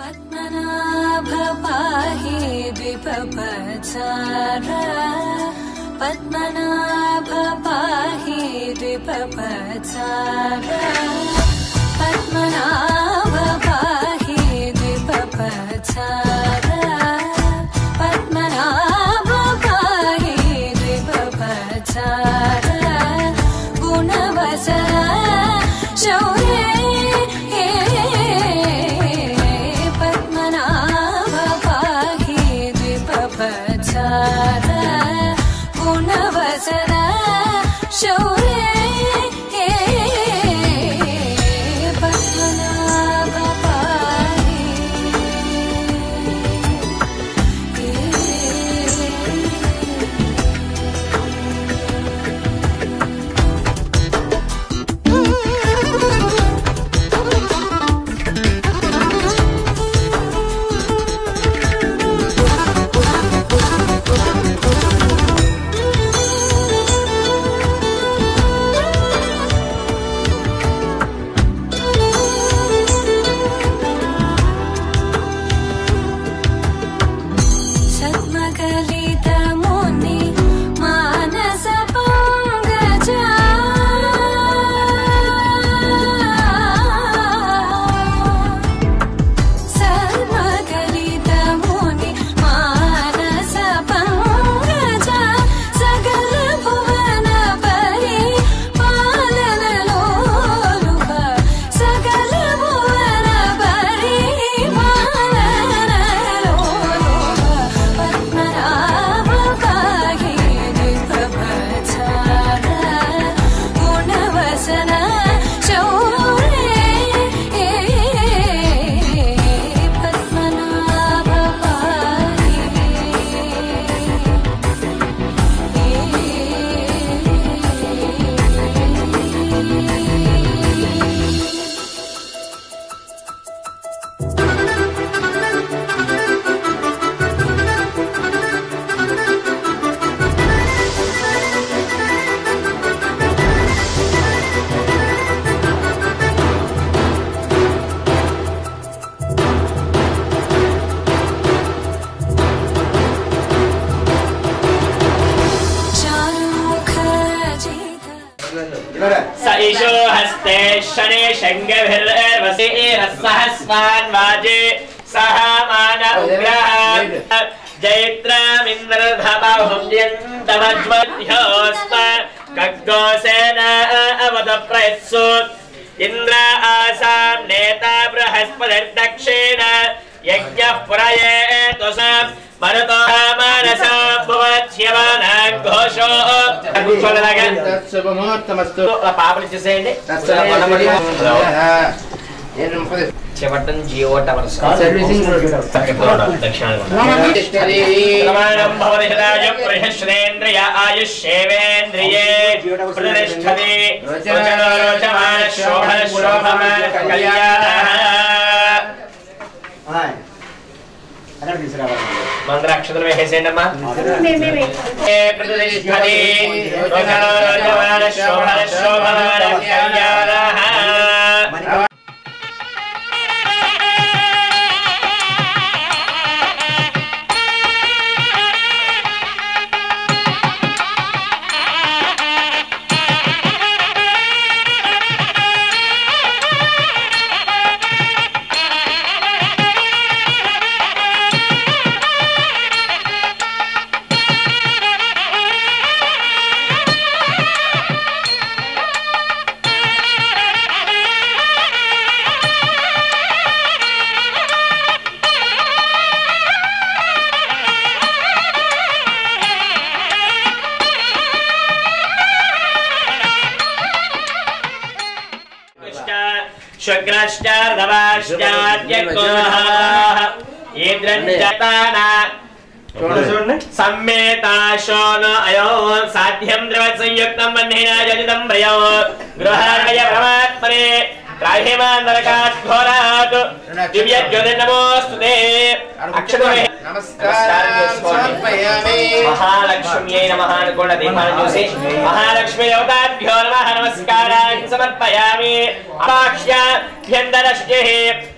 पद्मनाभ पाहि द्विपपचार पद्मनाभ पाहि द्विपपचार पद्मनाभ पाहि द्विपपचार पद्मनाभ पाहि द्विपपचार गुणवसर शौर्य गुणवसरा शौर्य पद्मनाभ पाहि सईशो हस्ते शने शंगभिर्वसे सहस्वान् वाजे सह मान उग्रः जैत्रमिन्द्रधमहुद्यन्तमज्मध्योऽस्म खड्गोसेन अवदप्रयत्सु इन्द्र आसां नेता बृहस्पतिर्दक्षिण यज्ञः पुरयेतु साम् मरुतो मानसा भुवच्यमानां घोषो शुभमुहूर्तमस्तु పాపలు చేసేయండి చెవటం జియో టవర్స్ సర్వీసింగ్ ప్రమాణం భవతి హృదయ ప్రహశ్రేంద్రియ ఆయుష్యేవేంద్రియే ప్రతిష్టతి రోచమాన శోభన శోభమాన కళ్యాణః మంత్రాక్షతలు వేసేయండి అమ్మా ప్రతిష్టతి రోచమాన శోభన శోభమాన కళ్యాణః शुक्राश्चार्धवाश्चाद्यकोः इन्द्रञ्जताना सम्मेताशोनो अयो साध्यं द्रवसंयुक्तं बन्धेन जनितं प्रयो गृहाणय परमात्मने त्राहिमान् नरकात् घोरात् दिव्यज्योतिर्नमोऽस्तु ते अक्षतो నమస్కారం చేసుకోండి. మహాలక్ష్మ్యై నమః అనుకోండి. దీపాన్ని చూసి మహాలక్ష్మీ దేవతాభ్యో నమః నమస్కారాన్ని సమర్పయామి. అపాక్ష్యాభ్యంతర శుచిః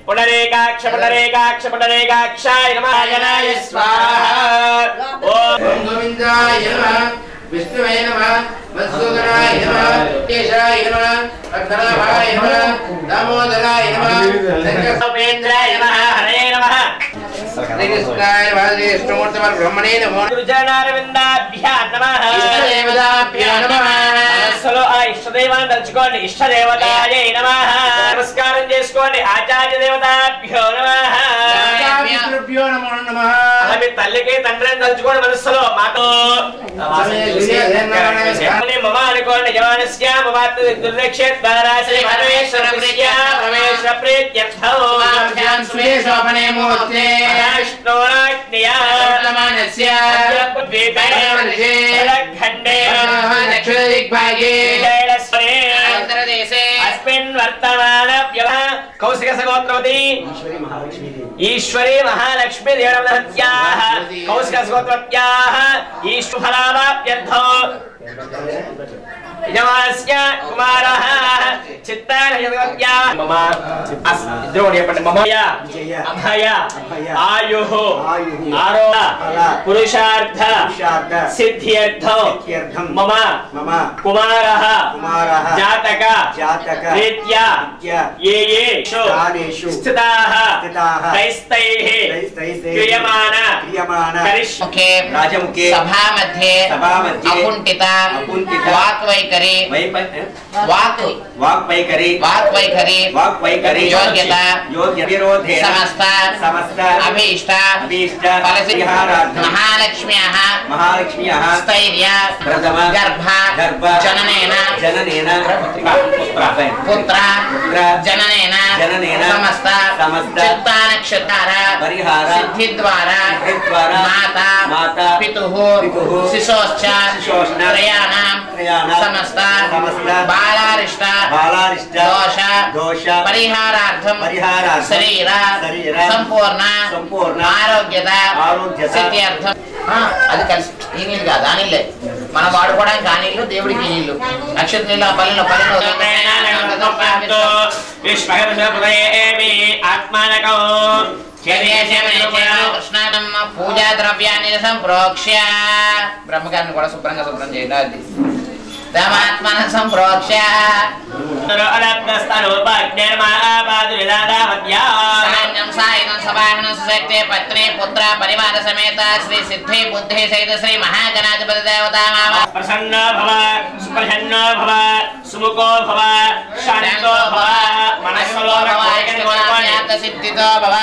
పునరేకాక్ష పునరేకాక్ష పునరేకాక్షాయ నమః జనాయ స్వాహా. ఓం గోవిందాయ నమః విష్ణువే నమః మధుసూదనాయ నమః కేశవాయ నమః పద్మనాభాయ నమః దామోదరాయ నమః సంకల్పేంద్రాయ నమః హరే నమః శ్రీకృష్ణాయ వాసుదేవాయ విష్ణుమూర్తి బ్రహ్మణే నమో గురుజనారవిందాభ్యో నమః ఇష్టదేవతాభ్యో నమః. మనస్సులో ఆ ఇష్టదేవాన్ని తలుచుకోండి. ఇష్టదేవతాయై నమః. నమస్కారం చేసుకోండి. ఆచార్య దేవతాభ్యో నమః. ఆచార్యభ్యో నమో నమః. మీ తల్లికి తండ్రిని తలుచుకోండి. మనస్సులో మాతో మమ అనుకోండి. జవానస్య మమాత్ దుర్రక్షే ద్వారా శ్రీ పరమేశ్వర ప్రీత్య పరమేశ్వర ప్రీత్యర్థం శోభనే మూర్తే విష్ణోరాజ్ఞయా వర్తమానస్య ఖండే దక్షిణ దిగ్భాగే ఆంధ్రదేశే అస్మిన్ వర్తమాన కౌశిక సగోత్రవతి ఈశ్వరీ మహాలక్ష్మీ దేవతాః కౌశిక సగోత్రవత్యాః ఈశ్వరఫలావాప్యర్థో యజమానస్య కుమారః చిత్తానయవత్యాః మమ ఇద్దరు చెప్పండి. మమయ అభయ ఆయుః ఆరోగ్య పురుషార్థ సిద్ధ్యర్థం మమ కుమారః జాతక రీత్యా ఏ స్థితాః తైస్తైః క్రియమాణ ముఖే రాజముఖే సభా మధ్యే అకుంఠిత వాక్వైఖరి వాక్వైఖరి యోగ్యత సమస్త అభీష్ట మహాలక్ష్మ్యాః స్థైర్య గర్భ జననేన పుత్ర జననేన సమస్త చిత్తానక్షత్ర సిద్ధి ద్వారా మాత పితుః శిశోశ్చ త్రయాణాం సమస్త బాలారిష్ట దోష పరిహారార్థం శరీర సంపూర్ణ ఆరోగ్యత సిద్ధ్యర్థం. అది కలిసి ఈ నీళ్ళు కాదు ఆ నీళ్ళే మనం వాడుకోవడానికి ఆ నీళ్ళు దేవుడికి ఈ నీళ్ళు నక్షత్ర నీళ్ళు ఆ పల్లెలో పూజా ద్రవ్యాన్ని సంప్రోక్ష్య బ్రహ్మగారిని కూడా శుభ్రం చేయాలి. రామాత్మన సంప్రోక్ష్య సభాహే పత్ని పుత్ర పరివార సమేత శ్రీ సిద్ధి బుద్ధి సహిత శ్రీ మహాగణాధిపతి దేవతా ప్రసన్నో భవ సుప్రసన్నో భవ సుముఖో భవ శాంతో భవ మనస్సులో సిద్ధితో భవ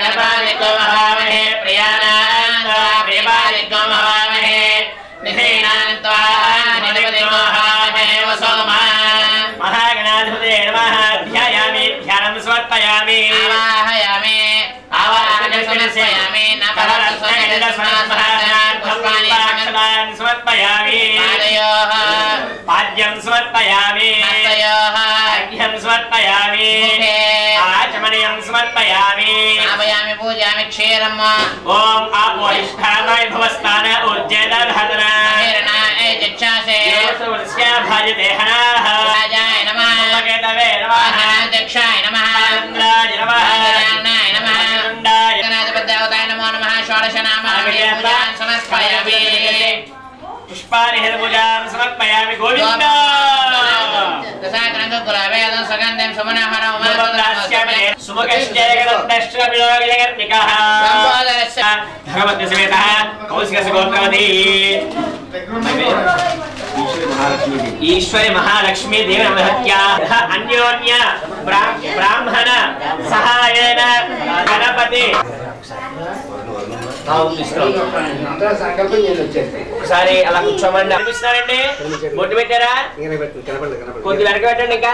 గణపాలికో మహామహే ప్రియానాన్వా ప్రియపాలికో మహామహే నిధీనాన్వా నిధిపతికో మహామహే వసోమా మహాగణాధిపతే నమః. ధ్యాయామి ధ్యానం సమర్పయామి ఆవాహయామి ఆవాహనం సమర్పయామి నపరస్మరణాన్ సమర్పయామి పాదయోః పాద్యం సమర్పయామి హస్తయోః అర్ఘ్యం సమర్పయామి ఆచమనీయం సమర్పయామి ఆపయామి పూజామి క్షీరమ్మ ఓం ఆపోయిష్ఠానాయ భవస్థాన ఊర్జేదధాతన హిరణాయ చక్షాసే భాజతే హనాః రాజాయ నమః కేతవే నమః దక్షాయ నమః ఇంద్రాయ నమః నారాయణాయ నమః చుండాయ గణాధిపతి దేవతాయ నమో నమః షోడశ నామాని పూజాన్ సమర్పయామి పుష్పాని పూజాం సమర్పయామి. గోవింద దశాగ్రంథ గులాబేదం సుగంధం సుమనహరం భగవత్ సమేత కౌశిక గోత్రవతి ఈశ్వరి మహాలక్ష్మీ దేవి నమఃత్యాః అన్యోన్య బ్రాహ్మణ సహాయేన గణపతి ఒకసారి అలా కూర్చోమండి. అనిపిస్తున్నారండి బొట్టు పెట్టారా? కొద్ది వెనక పెట్టండి. ఇంకా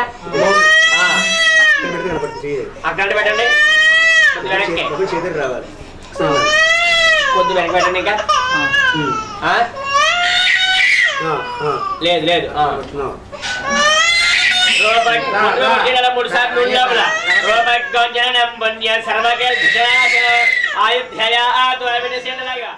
అక్కడ పెట్టండి. కొద్ది వెనక్కి కొద్ది వెనక పెట్టండి. ఇంకా లేదు లేదు 3 సార్లు లోపల రూపగోంజనం పుణ్య సర్వకే విజయాసన ఆయుధ్యయా ఆతు అవినసేనలాగా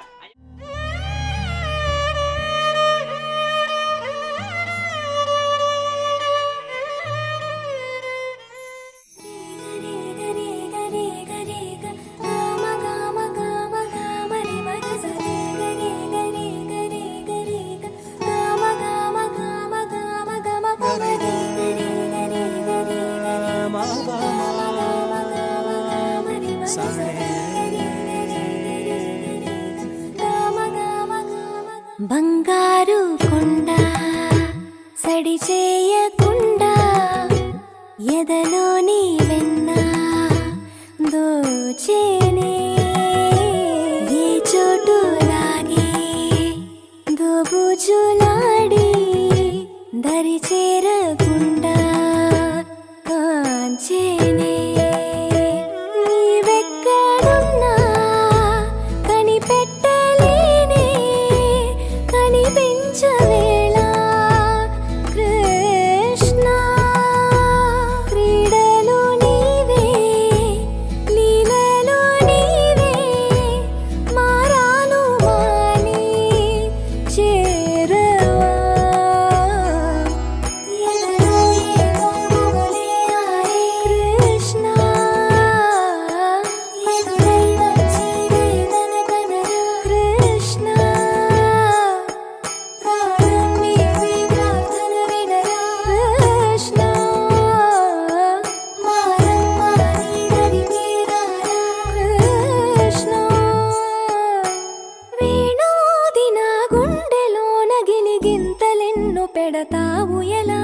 బంగారు కొండ సడి చేయకుండా ఎదలోని వెన్న దోచేనే ఏ చోటు లాగే దోబుజులాడి దరి చేరకుండా కాంచేనే నీవెక్కడున్నా కనిపెట్టలేనే కనిపించవేళ కృష్ణ క్రీడలు నీవే లీలలు నీవే మారాను మాని చేరవా ఎదలో ఏదో గుబులే ఆరే కృష్ణ ఎదురై వచ్చి వేదన కనరా కృష్ణ ప్రాణం నీవే ప్రార్థన వినరా కృష్ణ మారమ్మా నీ దరికి రారా కృష్ణ వేణోది నా గుండెలోన గిలిగింతలెన్ను పెడతావు ఎలా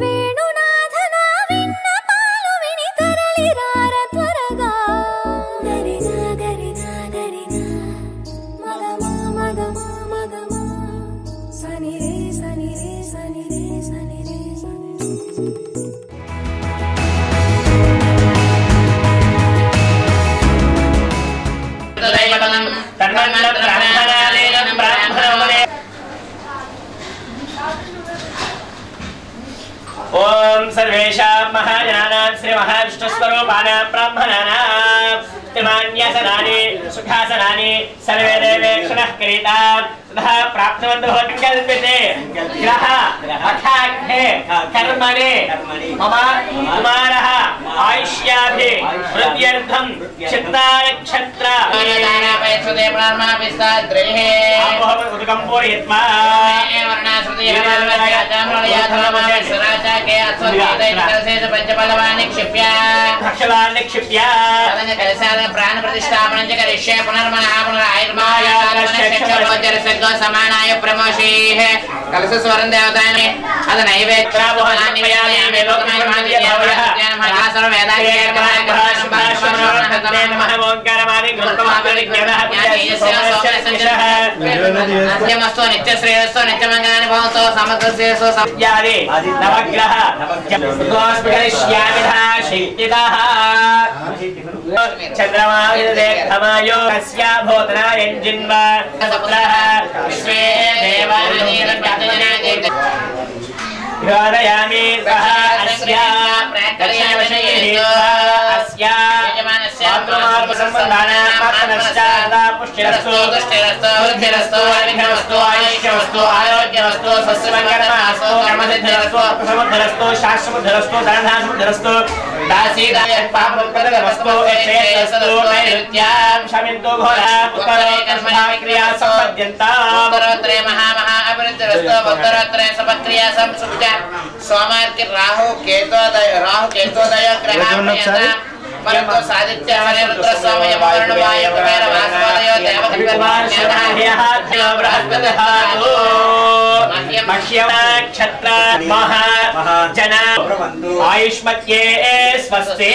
వేణునాథ నా విన్నపాలు విని తరలి రార త్వరగా గరిగా గరిగా గరిగా మగమా మగమా మగమా సని రే సని రే సని రే సని రే సని దైవతం తన్మన్న బ్రాహ్మణాలేన బ్రాహ్మణోమనే ఓం సర్వేషాం మహాజనానాం శ్రీ మహావిష్ణుస్వరూపానాం బ్రాహ్మణానాం త్రిమాన్యాసనాని సుఖాసనాని సర్వే దేవేక్షణః క్రీతాం తథా ప్రాప్నువంతు కల్పితే గ్రహ అఖాఘ్నే కర్మణి మమ కుమారః ఆయుష్యాభి వృద్ధ్యర్థం చిత్తానక్షత్ర దానాపేక్షతే ప్రాణమా విస్తాద్రేహే ఉదకం పూరయిత్వా వర్ణాశ్రుతి హేమవరయాచామలయాధనమాన సరాచాకే అస్వగీతై కలశేష పంచపల్లవాన్ని క్షిప్య అక్షరాన్ని క్షిప్య తదన కలశాల ప్రాణ ప్రతిష్టాపనం చ కరిష్యే పునర్మనః పునరాయుర్మాయ కలశక్షరోజరసగో సమానాయ ప్రమోషీః కలశ స్వరం దేవతాని అద నైవేద్యాన్ని వ్యాయామే లోకమాయ మహాసర్వ వేదాంతమస్తు నిత్య శ్రేయస్సు నిత్యమంగళాని భవంతు సమగ్ర శ్రేయస్సు నవగ్రహ చంద్రమాయో భూతనాయంజిన్వా విశ్వే దేవాని యోదయామి సహ అస్య అస్య పుష్టిరస్తు వృద్ధిరస్తు అవిఘ్నమస్తు ఆయుష్యమస్తు ఆరోగ్యమస్తు స్వస్తిమంగళమస్తు కర్మసిద్ధిరస్తు సముద్ధరస్తు శాస్త్రబుద్ధిరస్తు ధనధాసుబుద్ధిరస్తు దాసీదాయత్పాపముత్పదమస్తు యక్షేస్తు నైరుత్యాం శమింతు ఘోరా ఉత్తరే కర్మక్రియా సంపద్యంతాం ఉత్తరోత్తరే మహామహా అభివృద్ధిరస్తు ఉత్తరోత్తరే సపక్రియా సంసుప్త్య సోమార్కి రాహు కేతోదయ గ్రహ परंतु सादित्य हरे रुद्र सोमय वरुण वायु कुबेर वासुदेव देवगणपति बृहस्पति नक्षत्र महा जना आयुष्मत्ये स्वस्ति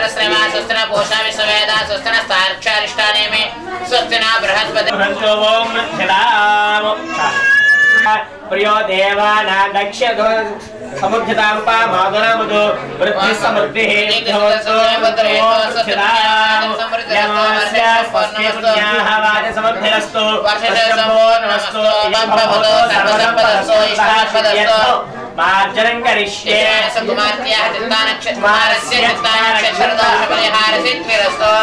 श्रेवा स्वस्तिना पोषा विश्ववेदा स्वस्तिना साक्षारिष्टाने में स्वस्तिना बृहस्पति ओम प्रियो देवानां दक्ष्य समुद्यतांपा मादुनामदु वृद्धि समृद्धिः विद्धवत्सो यमस्य स्वस्तिपुण्याः वाजसमृद्धिरस्तु वर्षशम्भोर्नमस्तु यम्भवतो सर्वसम्पदस्तु इष्टार्थदस्तु मार्जनं करिष्ये कुमार्त्याः चित्तानक्षत्रमारस्य चित्तानक्षत्रदोषपरिहारसिद्धिरस्तु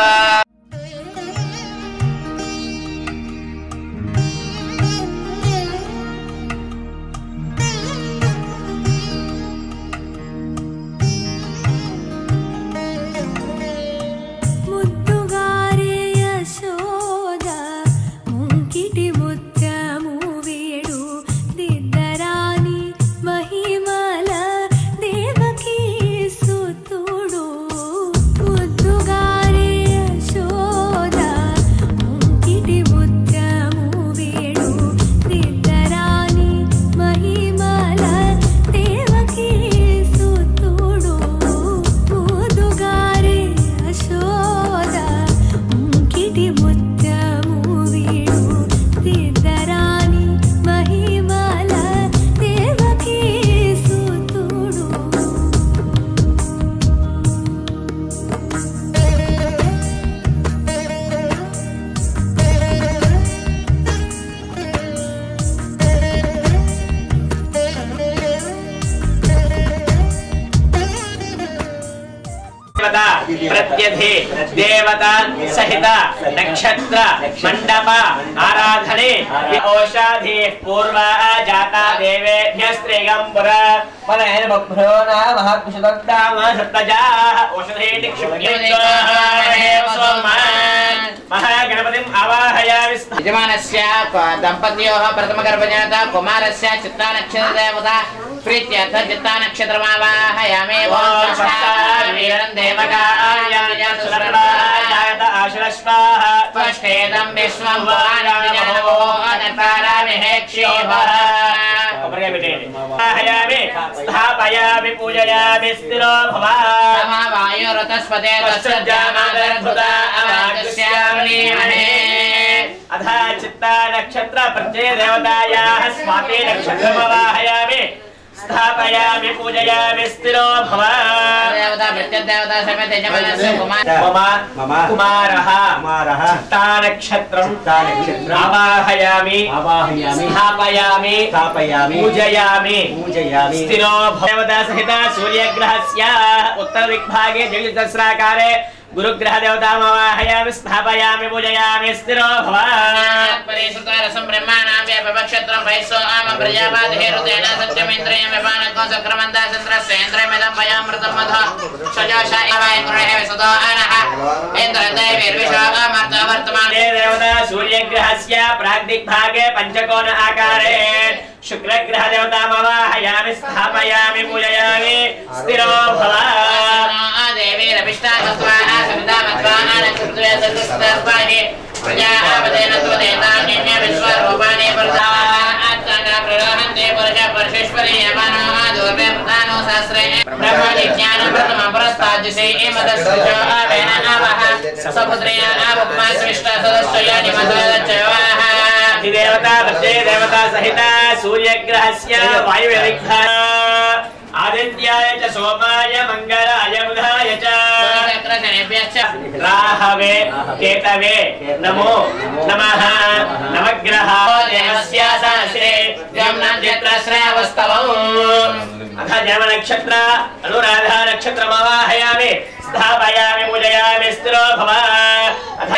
प्रत्यधि देवता सहित नक्षत्र मंडप आराधने औषधि पूर्व जाता देवेभ्यस्त्रिगंबर पदेन बभ्रो नामः कुशदग्धाम सप्तजा औषधे महागणपतिम् आवाहयामि। यजमानस्य दंपत्योः प्रथमगर्भजाता कुमारस्य चित्तानक्षत्रदेवता प्रीत्यर्थ चित्तानक्षत्रमावाहयामि। वीरं देवकायायत आश्रस्वाः त्वष्टेदं विश्वं वाणिज्यमोहनतारमिहेक्षेभः स्थापयामि पूजयामि स्थिरो भव वायुरतस्पते तस्सज्जामादरधुता अवागस्यामि अथ चित्ता नक्षत्र प्रत्यय देवतायाः स्वाति नक्षत्रमवाहयामि स्थापयामि पूजयामि स्थिरो भव देवता प्रत्यदेवता समेत यजमानस्य कुमारः चित्ता नक्षत्रं आवाहयामि स्थापयामि पूजयामि स्थिरो भव देवता सहित सूर्यग्रहस्य उत्तरदिग्भागे जगदस्राकारे गुरुग्रह देवतामवाहयामि स्थापयामि पूजयामि स्थिरो भव परिसुतारसं ब्रह्माणां व्यपक्षत्रं वैसो आम प्रजापादहेरुतेन सत्यमेन्द्रियं व्यपानको चक्रमन्दासन्द्रस्येन्द्रमिदं वयामृतं मधु सजोषा एवायन्द्रः सदो अनः इन्द्रदैवेर्विश्वामर्तवर्तमाने देवता सूर्यग्रहस्य प्राग्दिग्भागे पञ्चकोण आकारे शुक्रग्रह देवतामवाहयामि स्थापयामि पूजयामि स्थिरो भव देवीरभिष्टामत्वाः सवितामत्वाः नक्षत्रे सदस्तास्पाहि प्रजापतेन त्वदेतान्यन्य विश्वरूपाणि प्रदाः आत्माना प्ररोहन्ते पुरुषः परमेश्वरी यमानो दूर्वे प्रधानो सहस्रे ब्रह्मज्ञानं प्रथमं पुरस्ताद्यसे एमदस्सुजो आवेन आवः सपुत्र्या आवुक्मा सविष्टा सदस्ययानि मधुरदच्चवाः देवता प्रत्यय देवता सहित सूर्यग्रहस्य वायुविरिक्तः आदित्याय च सोमाय मंगलाय बुधाय च राहवे केतवे नमो नमः नवग्रहाः देवस्य सहस्रे जमनक्षत्रश्रावस्तवम् अथ जमनक्षत्र अनुराधा नक्षत्रमवाहयामि स्थापयामि पूजयामि स्थिरो भव अथ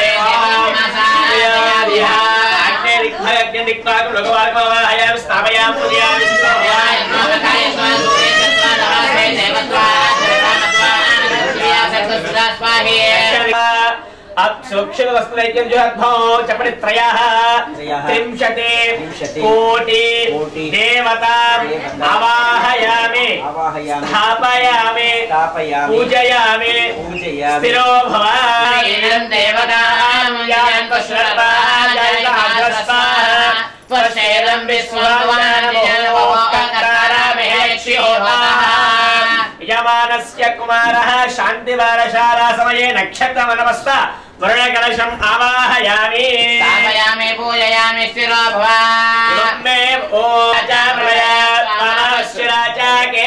अग्निदिक्पाकं लघुवाकमवाहयामि स्थापयामि पूजयामि स्थिरो भव अब सूक्ष्म वस्तुदैक्यं जुहद्भो चपरि त्रयः त्रिंशति कोटि देवता आवाहयामि स्थापयामि पूजयामि स्थिरो भव देवतां त्वशेदं यमानस्य कुमारः शान्तिवारशाला समये नक्षत्रमनमस्त वरुणकलशम् आवाहयामि स्थापयामि पूजयामि स्थिरो भव मे ओचाप्रयाश्चिराचाके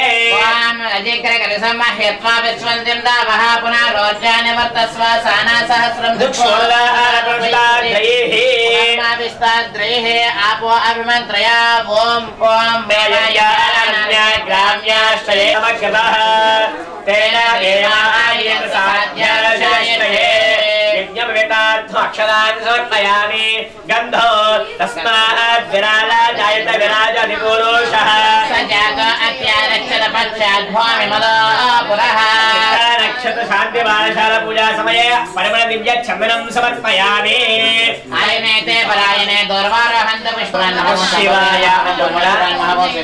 अजिग्रकलशं मह्यत्वा विश्वन्तिं दावः पुनः रोच्यानि वर्तस्व साना सहस्रं दुःखोल्लाहारपुरुषाद्रैः विस्ताद्रैः आपो अभिमन्त्रया ॐ ग्राम्याश्रये समग्रतः तेन देवायेन साध्याश्रये यज्ञपवितार्थमक्षराणि समर्पयामि गन्धो तस्मात् विराला जायत विराजादिपुरुषः स जातो अत्यारक्षतपश्चाद्भूमि मदो पुरः नक्षत्र शान्ति बालशाला पूजा समये परिमल दिव्य चन्दनं समर्पयामि आयनेते परायणे दुर्वारोहन्त पुष्पान् नमः शिवाय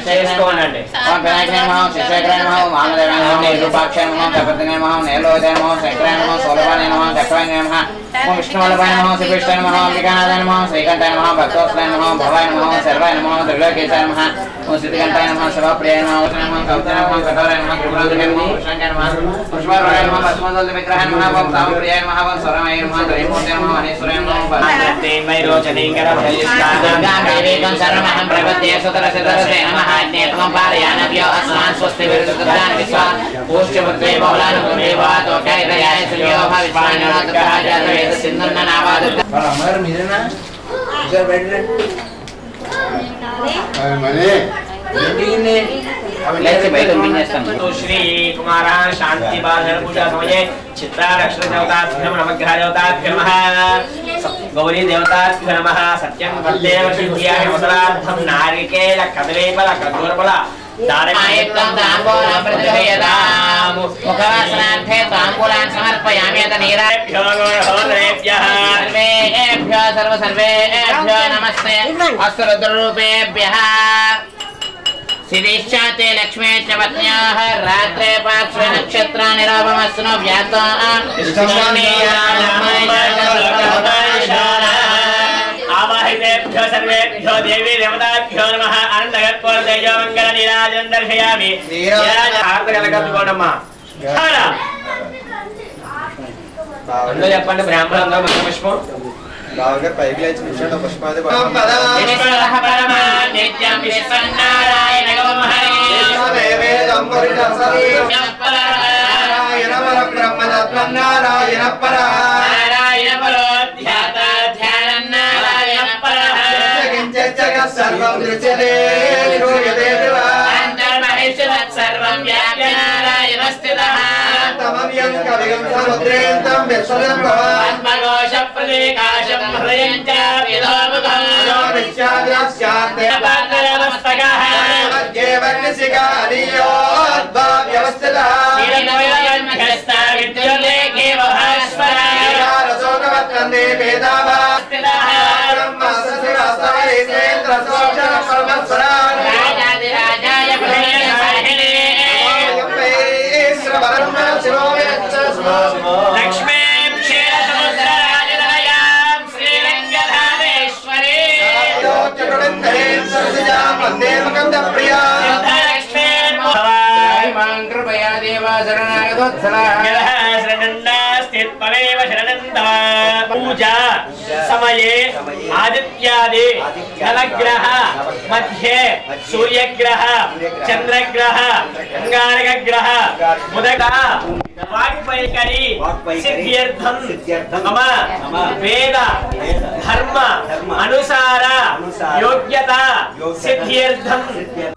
చేసుకోనండి ఓం వినాయకాయ నమః శివాయ నమః మానదేవాయ నమః నిరూపాక్షాయ నమః గణపతినే నమః నీలోదయ నమః శంకరాయ నమః సోలవాయ నమః దక్షాయ నమః ఓం విష్ణువల్లభాయ నమః శ్రీకృష్ణాయ నమః అంబికానాథాయ నమః శ్రీకంఠాయ నమః భక్తవత్సలాయ నమః భవాయ నమః సర్వాయ నమః త్రిలోకేశాయ నమః ఓం సిద్ధికంఠాయ నమః శివప్రియాయ నమః వచనాయ నమః కవితాయ నమః కఠోరాయ నమః త్రిపురాంతకాయ నమః కృష్ణాయ నమః పుష్పారాయ నమః పద్మదళ విగ్రహాయ నమః ఓం సామప్రియాయ నమః ఓం స్వరమాయ నమః త్రైమూర్తయ నమః అనేశ్వరాయ నమః దుర్గాదేవీకం సర్వమహం ప్రపద్యే సుతరసిద్ధరసే నమః జ్ఞేత్వం పారయానవ్యో అస్మాన్ స్వస్తి విరుద్ధదాన విశ్వా పూష్యపుత్రే బహుళానుగుణే వాతోకైరయాయ సుయోభ విశ్వాణాత్కాజాతవేద సింధున్న నావాద అమ్మారు మీరేనా సార్ బెడ్రే మనే ఏంటినే లేచి బయట మిన్నేస్తాను श्री कुमार शांति बालधर पूजा समये चित्रा नक्षत्र देवताभ्यो नवग्रह देवताभ्यो नमः गौरी देवताभ्यो नमः सत्यं वदेव सिद्ध्याय मुद्रार्थं नारिकेल कदलीफल खर्जूरफल आयत्तं ताम्बूलं प्रतिगृह्यतां मुखवासनार्थे ताम्बूलान् समर्पयामि यत नीराभ्यो गौरहोदरेभ्यः सर्वेभ्यो नमस्ते अस्तु रुद्ररूपेभ्यः सिद्धिश्चाते लक्ष्मी च पत्न्याः रात्रे पार्श्वे नक्षत्राणि रावमस्नो व्यातो आवाहितेभ्यो सर्वेभ्यो देवी देवताभ्यो नमः आनन्दगर्भोर तेजोमङ्गल नीराजनं दर्शयामि అందరూ చెప్పండి బ్రాహ్మణులందరూ మంత్ర పుష్పం బాగా పైకి లేచి కూర్చోండి పుష్పాది నిత్యం విశ్వన్నారాయణ నారాయణ పరోధ్యాత ధ్యానం నారాయణ పరః సర్వం దృశ్యతే అంతర్మహేశ్వరత్ సర్వం వ్యాప్య నారాయణ స్థితః తమవ్యం కవిగం సముద్రేంతం విశ్వదం భవాన్ ఆత్మఘోష ప్రదేకాశం హృదయం చ విదోముఖం విశ్వాద్రస్యాతే పాదనమస్తకః మధ్యే వర్ణసికానియో వ్యవస్థితః మధ్యస్థ విద్యుల్లేఖే వహాస్వర రసోకవత్కందే వేదావా రాజాదిరాజాయ ప్రళయసాహినే లక్ష్మీం క్షీరసముద్రరాజనయాం శ్రీరంగధామేశ్వరీ కృపయా దేవా శరణాగతోత్సలా पूजा समये आदित्यादि नवग्रह मध्ये सूर्यग्रह चंद्रग्रह अंगारकग्रह बुधग्रह वाक्वैखरी सिद्ध्यर्थं मम वेद धर्म अनुसार योग्यता सिद्ध्यर्थं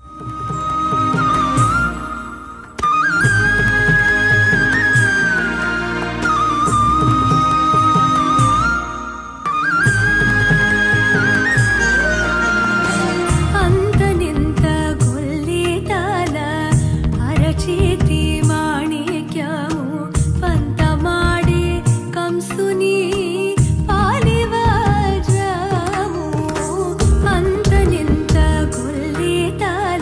తాల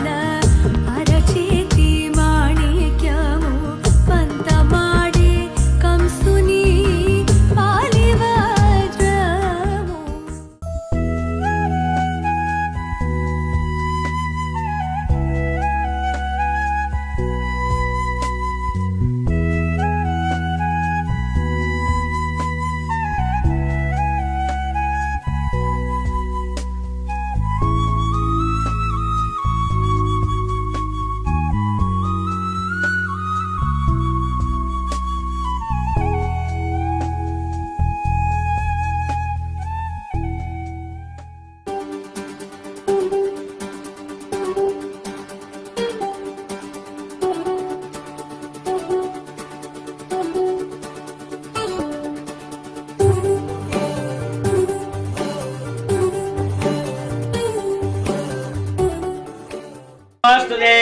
నమోస్తుతే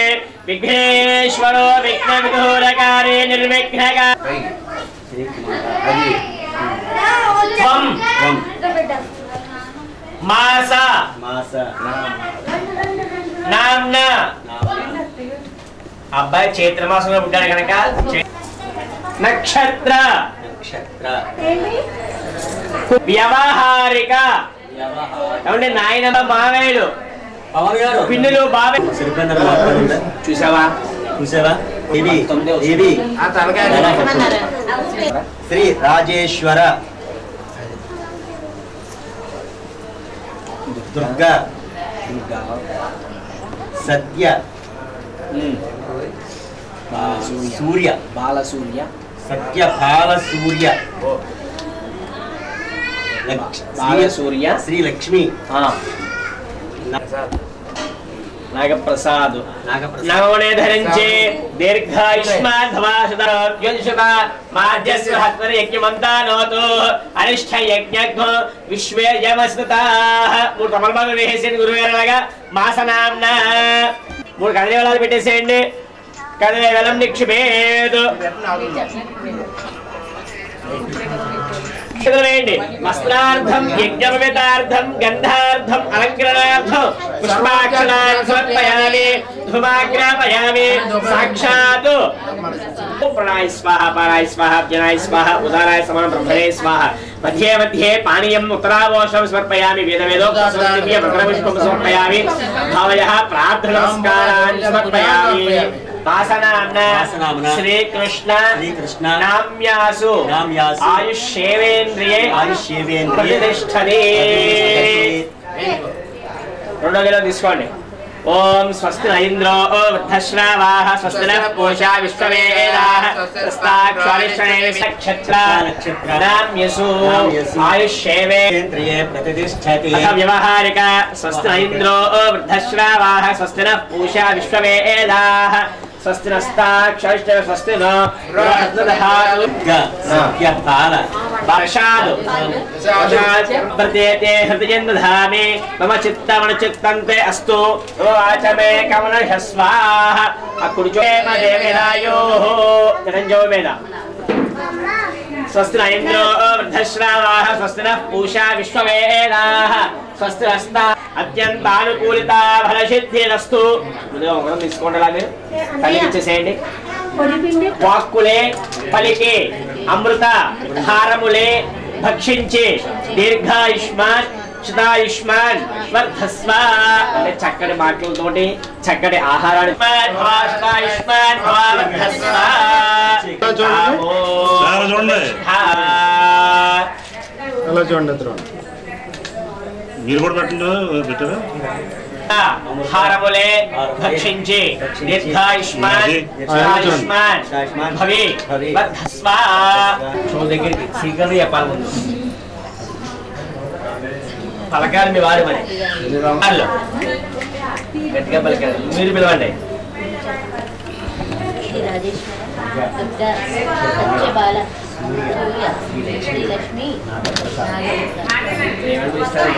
విఘ్నేశ్వరో విఘ్నవిదూరకారే నిర్విఘ్నగా త్వం మాస నామ్న అబ్బాయి చైత్రమాసంలో పుట్టాడు కనుక నక్షత్ర వ్యవహారిక ఏమంటే నాయన మావేలు పిన్నులు బావే చూసావా శ్రీ రాజేశ్వర దుర్గా సత్య సూర్య బాలసూర్య సత్య బాలసూర్య బాలసూర్య శ్రీ లక్ష్మి నాగప్రసాద్ నవనే ధరించే దీర్ఘాయుష్మాధవాసుధర్యజ్ఞమంతానోతు అనిష్ట యజ్ఞ విశ్వే యమస్నుతాః. 3 తమలపాకులు వేసేయండి గురుగారులాగా. మాసనాంన 3 కదలి వేళాలు పెట్టేసేయండి. కదలి వేలం నిక్షిపేదు వేయండి. వస్త్రార్థం యజ్ఞోపేతార్థం గంధార్థం అలంకరణార్థం పుష్పాక్షరాన్ని సమర్పయామి ధూమాగ్రాపయామి. సాక్షాత్ ప్రాణాయ స్వాహ పారాయ స్వాహ జనాయ స్వాహ ఉదారాయ సమాన బ్రహ్మణే స్వాహ. మధ్యే మధ్యే పానీయం ఉత్తరావోషం సమర్పయామి. వేదవేదోక్తపుష్పం సమర్పయామి. భావయః ప్రార్థన నమస్కారాన్ని సమర్పయామి. శ్రీకృష్ణ నామ్యాసు ఆయుష్యేవేంద్రియే ప్రతిష్టతే. 2 కిలో తీసుకోండి. ఓం స్వస్తి ఇంద్రో వృద్ధశ్రావాః స్వస్తి నః పూషా విశ్వవేదాః స్వస్తాక్షరిష్ణే నక్షత్రామ్యసు ఆయుష్యేవేంద్రియే ప్రతిష్టతే. వ్యవహారిక స్వస్తి ఇంద్రో వృద్ధశ్రావాః స్వస్తి నః పూషా విశ్వవేదాః స్వస్తి నస్తాక్షరిష్ణే స్వస్తి నో వర్షాదు ప్రతేతే హృదయం దధామి మమ చిత్తమనుచిత్తంతే అస్తు వాచమే కమలశస్వాహ. అప్పుడు దేవేదాయోవేద స్వస్తి ఇంద్రో వృద్ధశ్రావాః స్వస్తి నః పూషా విశ్వవేదాః స్వస్తి నస్తా అత్యంతానుకూలిత ఫలసిద్ధిరస్తు. ఒకరం తీసుకోండి. అలా మీరు తల్లికి ఇచ్చేసేయండి. వాక్కులే పలికే అమృత హారములే భక్షించి దీర్ఘాయుష్మాన్ శతాయుష్మాన్ వర్ధస్వ. అంటే చక్కటి మాటలతోటి చక్కటి ఆహారాన్ని మీరు కూడా పెట్టారా? హారములే భక్షించి దీర్ఘాయుష్మాన్ భవి వర్ధస్వ. దగ్గరికి సీకర్లు చెప్పాలి. ముందు పలకాలి మీ వారు మరి గట్టిగా పలకాలి. మీరు పిలవండి. ఏమని పిలుస్తారు?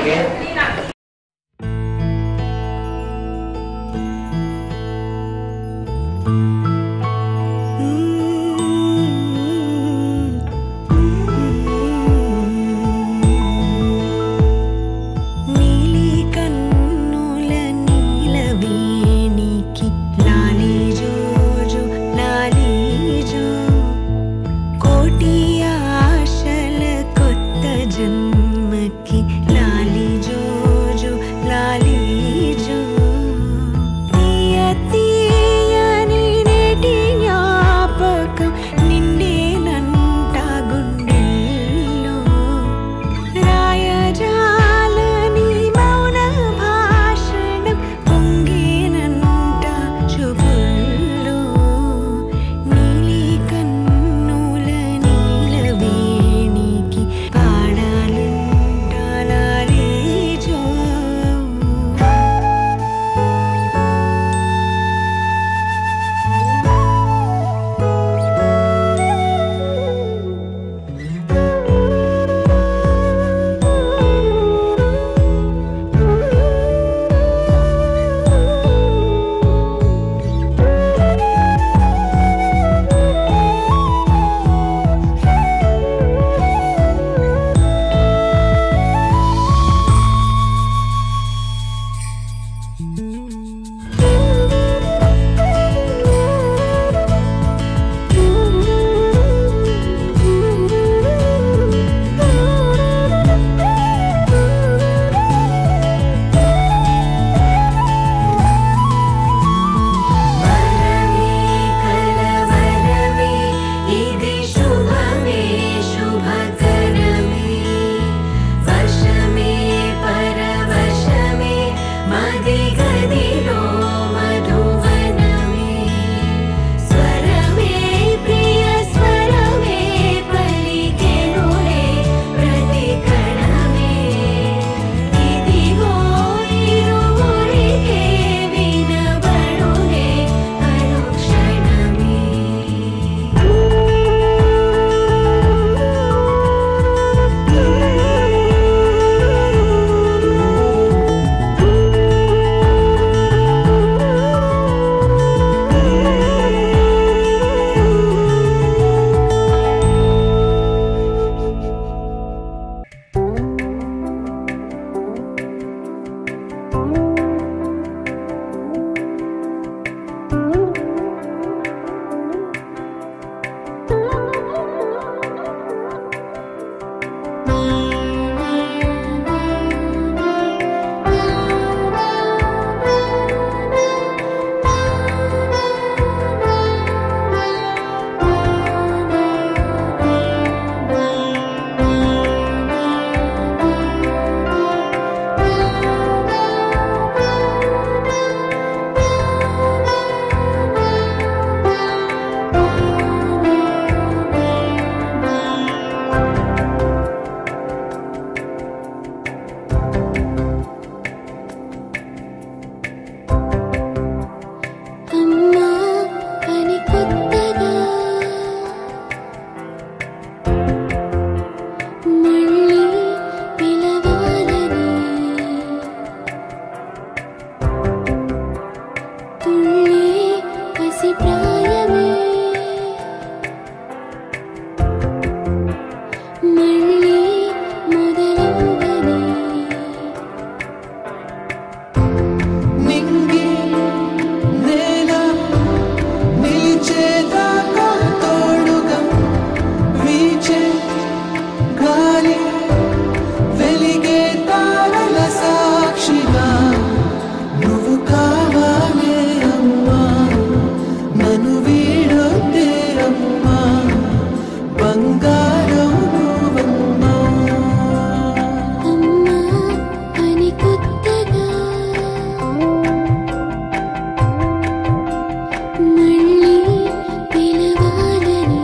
బంగారం నువ్వమ్మా అమ్మా అని కొత్తగా మళ్ళీ పిలవాలని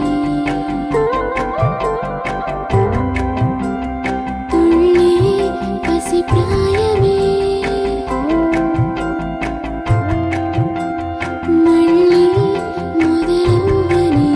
తుళ్ళే పసిప్రాయమే మళ్ళీ మొదలవ్వని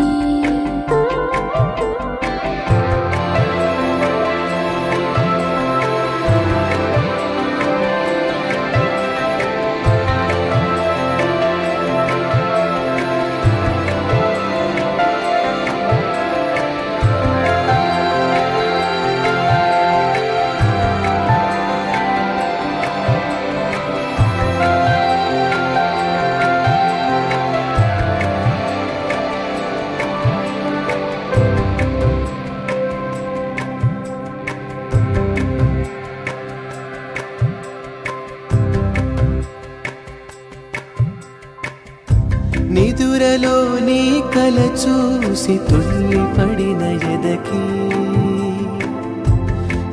నిదురలో నీ కల చూసి తుల్లి పడిన ఎదకి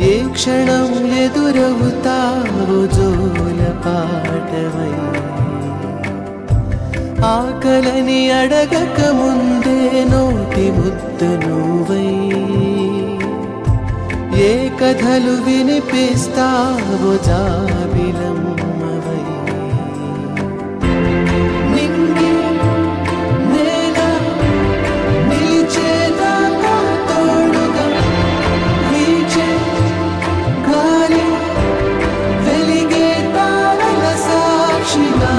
ఏ క్షణం ఎదురవుతావో జోల పాటవై ఆకలని అడగక ముందే నోటి ముద్దు నువ్వై ఏ కథలు వినిపిస్తావో జాబిలమ్మవై నింగి నేల నిలిచేదాకా తోడుగా వీచే గాలి వెలిగే తారల సాక్షిగా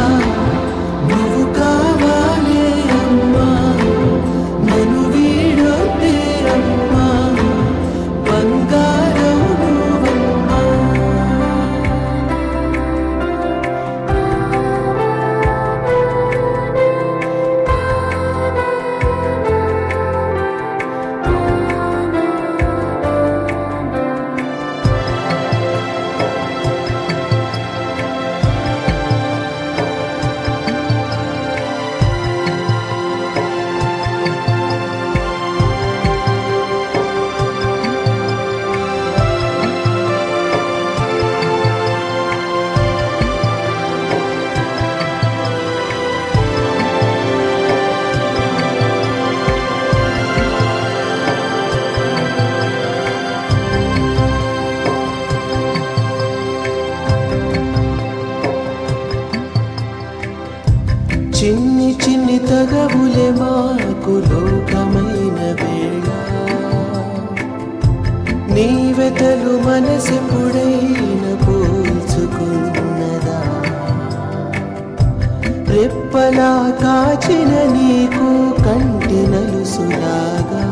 నువ్వు కావాలే అమ్మా నన్ను వీడొద్దే అమ్మా బంగారం నువ్వమ్మా చిన్ని చిన్ని తగవులే మాకు లోకమైన వేళ నీ వెతలు మనసెప్పుడైన పోల్చుకున్నదా రెప్పలా కాచిన నీకు కంటి నలుసులాగా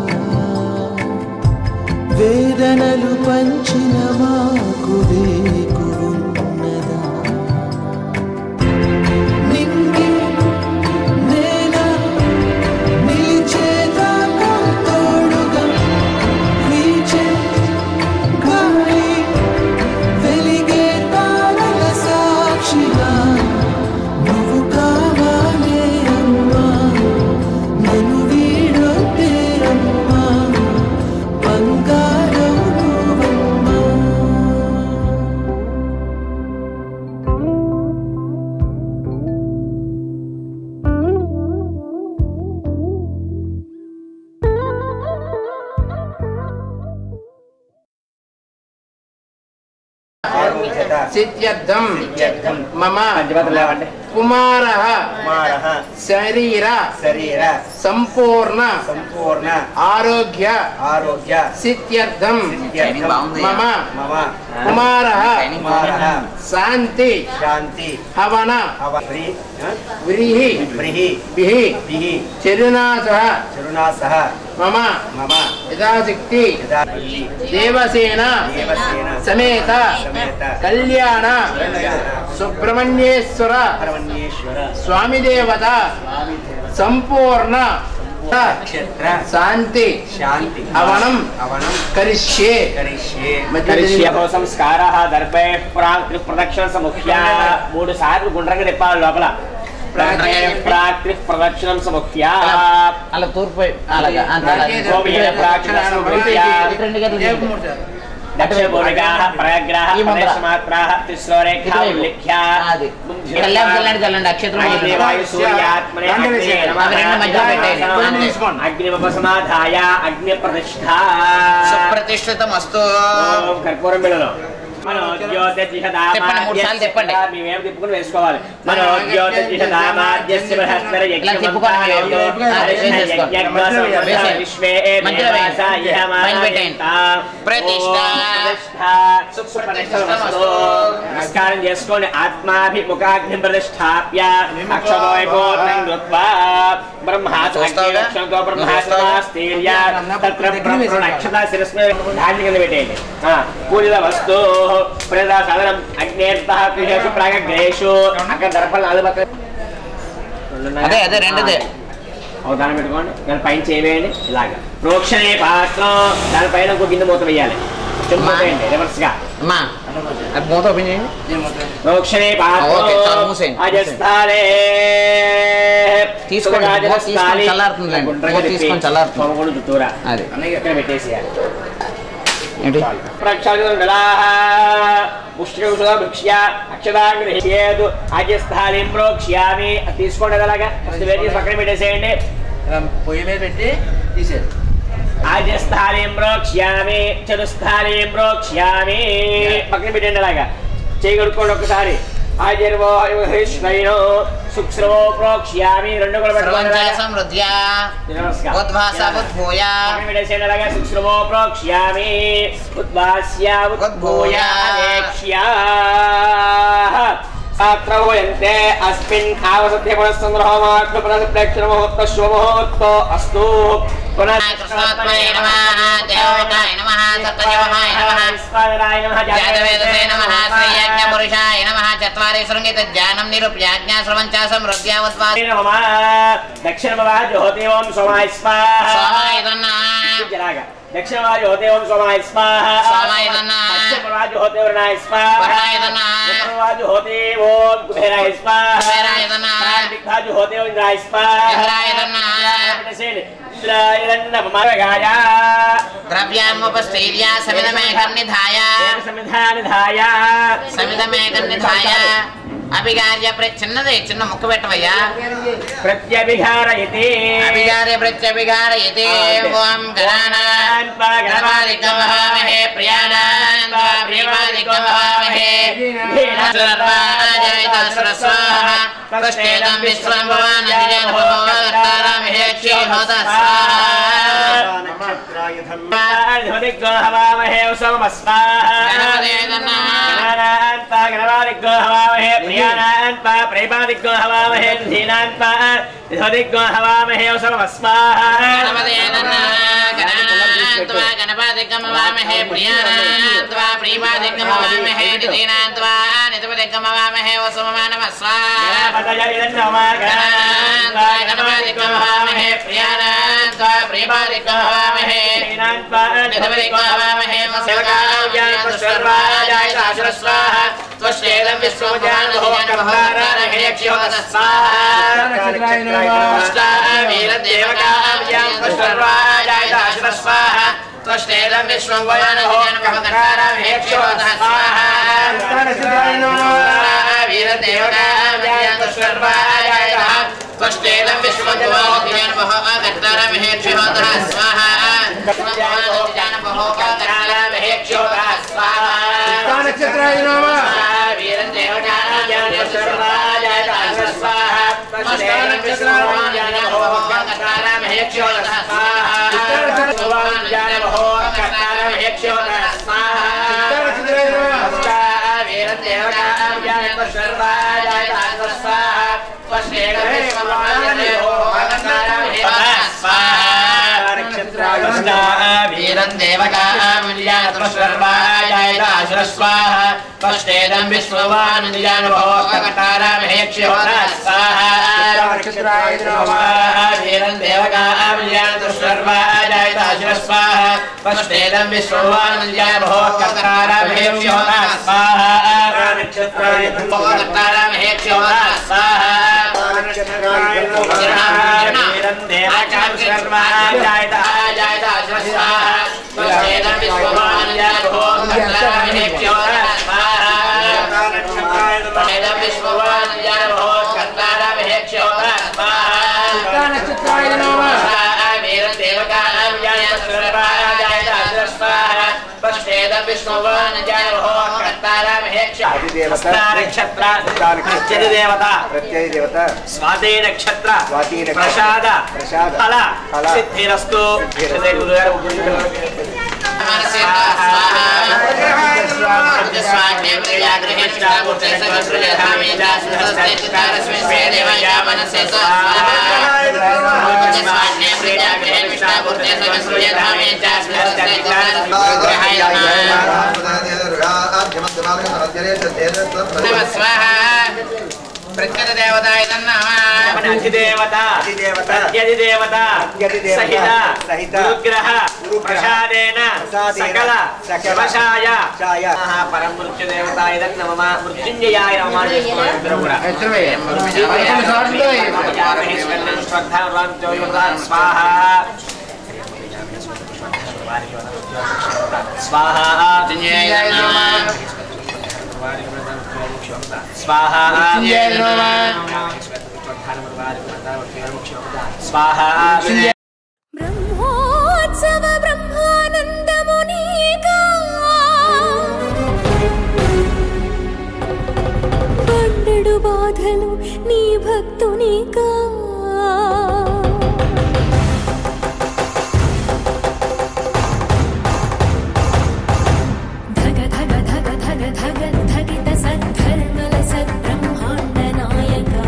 వేదనలు పంచిన మాకు వేకున్నదా నింగి నేల నిలిచేదాకా తోడుగా వీచే గాలి వెలిగే తారల సాక్షిగా నువ్వు కావాలే అమ్మా నన్ను వీడొద్దే అమ్మా బంగారం నువ్వమ్మా సిద్ధ్యర్థం మమ కుమారః శరీర సంపూర్ణ ఆరోగ్య సిద్ధ్యర్థం మమ కుమారః శాంతి హవన వ్రీహి చిరునాసః మమ యథాశక్తి దేవసేన సమేత కళ్యాణ సుబ్రహ్మణ్యేశ్వర స్వామి దేవత సంపూర్ణ శాంతి హవనం కరిష్యే సంస్కారः దర్భే ప్రదక్షిణ సముఖ్య 3 సార్లు గుండ్రంగా తిప్పాలి లోపల ప్రాక్తి ప్రదక్షిణం సముఖ్య అలా తూర్పు అలాగా గోపియ ప్రాక్షణ సముఖ్య దక్షిణపూర్వకాః ప్రగ్రహ ప్రదేశమాత్రాః తిస్రో రేఖా ఉల్లిఖ్య చల్లండి అక్షత్రం సూర్యాత్మనే అగ్నిమపసమాధాయ అగ్ని ప్రతిష్ఠ సుప్రతిష్ఠితమస్తు కర్పూరం బిళ్ళలో మేమేం తిప్పుకుని వేసుకోవాలి మనోజ్యోతిషామాద్యస్య బృహస్పర నమస్కారం చేసుకోండి ఆత్మాభిముఖాగ్ని ప్రతిష్టాప్య అక్షతోపూర్ణం కృత్వా బ్రహ్మాస్తో బ్రహ్మాస్త్రీర్య తత్ర నక్షత శిరస్సు ధాన్యం కింద పెట్టేయండి పూజిత వస్తు ప్రదా సాధనం అగ్నేర్తః కృషేషు ప్రాగగ్రేషు అక్కడ దర్పలు అది పక్క అదే రెండుదే అవధానం పెట్టుకోండి దాని పైన చేయవేయండి ఇలాగా ప్రోక్షణే పాత్రం దానిపైన ఇంకో గిన్నె మూత వేయాలి చెంపేయండి రివర్స్ గా అమ్మా అది మూత ఓపెన్ చేయండి ప్రోక్షణే పాత్రం అజస్థానే తీసుకొని చల్లారుతుంది చుట్టూరా అది ఇక్కడ పెట్టేసేయాలి ఏంటి పుష్టిక్ష అక్షరాంగ్రహేదు ఆజ్యస్థాళీం ప్రోక్ష్యామి తీసుకోండి అలాగా పక్కన పెట్టేసేయండి పొయ్యి మీద పెట్టి తీసేది ఆజ్యస్థాళీం ప్రోక్ష్యామి చతుస్థాళీం ప్రోక్ష్యామి పక్కన పెట్టండి అలాగా చేయగడుకోండి ఒకసారి ఆజర్వోహృష్ణయో సుక్స్రవో ప్రోక్ష్యామి రెండు కూడా పెట్టేసేలాగా సుక్స్రవో ప్రోక్ష్యామి ఉద్వాస్య ఉద్భూయ ఆత్రహోయంతే అస్మిన్ ఆవసత్య పునఃసంగ్రహమాత్మ పునఃప్రేక్షణ ముహూర్త శుభముహూర్తో అస్తు కృష్ణాత్మనే నమః దేవతాయ నమః సత్యవహాయ నమః స్వాదరాయ నమః జాతవేదతే నమః శ్రీయజ్ఞ పురుషాయ నమః చత్వారి శృంగిత జ్ఞానం నిరూప్యాజ్ఞ శ్రవంచ సమృద్ధ్యా ఉద్వాస నమః దక్షిణమవా జ్యోతి ఓం సోమాయ స్వాహా సోమాయ తన్నా దక్షిణమవా జ్యోతి ఓం సోమాయ స్వాహా సోమాయ తన్నా పశ్చిమమవా జ్యోతి వరుణాయ స్వాహా వరుణాయ తన్నా ఉత్తరమవా జ్యోతి ఓం కుబేరాయ స్వాహా కుబేరాయ తన్నా దిగ్భా జ్యోతి ఓం ఇంద్రాయ స్వాహా ఇంద్రాయ తన్నా ద్రవ్యాన్ముపస్థైర్య సమిధమేకన్నిధాయ సమిధమేకన్నిధాయ అభిగార్య చిన్న ముక్క పెట్టవయ్యా ప్రత్యభిఘారయతే అభిగార్య ప్రత్యభిఘారయతే ఓం గణానాన్ గణపాదికం మహామహే ప్రియానాన్ ప్రియపాదికం మహామహే సర్వాజాయత స్వాహ కష్టేదం విశ్వం భవాన్ అధిజన్ భోగర్తారాం హేక్షి హోత స్వాహ గణపతిగ్గో హవామహే ఉసమస్వాహా గణానాన్ గణపాదిగ్గో హవామహే ప్రియానాన్ ప్రియపాదిగ్గో హవామహే ధీనాన్ గణపతిగ్గో హవామహే ఉసమస్వాహా గణపాదిగ్గం హవామహే ప్రియానాన్ ప్రియపాదిగ్గం హవామహే ధీనాన్ నిధపతిగ్గం హవామహే ఉసమానమ స్వాహా గణపాదిగ్గం హవామహే ప్రియానాన్ ప్రియపాదిగ్గం హవామహే నిధపతిగ్గం హవామహే त्वष्टेदं विश्वभुवान् भोगकर्तारमहेक्षि होत स्वाहा वीरदेवकाभ्यां त्वष्टर्वाजायताश्र स्वाहा त्वष्टेदं विश्वभुवान् भोगकर्तारमहेक्षि होत स्वाहा वीरदेवकाभ्यां त्वष्टर्वाजायतः त्वष्टेदं विश्वभुवान् भोगकर्तारमहेक्षि होत स्वाहा भोगकर्तारमहेक्षि होत स्वाहा नक्षत्राय नमः वीरं देवकामुल्यातुर्वाजायताशुर स्वाहा त्वष्टेदं विश्ववानुजानुभोगकर्तारमहेक्षि होत स्वाहा वीरं देवकामुल्यातुर्वाजायताशुर स्वाहा त्वष्टेदं विश्ववानुजानुभोगकर्तारमहेक्षि होत स्वाहा भोगकर्तारमहेक्षि होत स्वाहा స్వాతి నక్షత్ర ప్రసాద ఫల సిద్ధిరస్తు. ప్రత్యధి దేవత అధిదేవత ప్రత్యధిదేవత సహిత గురుగ్రహ ప్రసాదేన సకల శివశాయ పరం మృత్యుదేవతాయ నమః మృత్యుంజయాయ నమః. స్వాహా స్వాహా స్వాహా స్వాహా. బ్రహ్మోత్సవ బ్రహ్మానందమునీకా పండెడు బాధలు నీ భక్తునికా ధగ ధగ ధగ ధగ ధగ ధగిత సద్ధర్మల సద్బ్రహ్మాండ నాయకా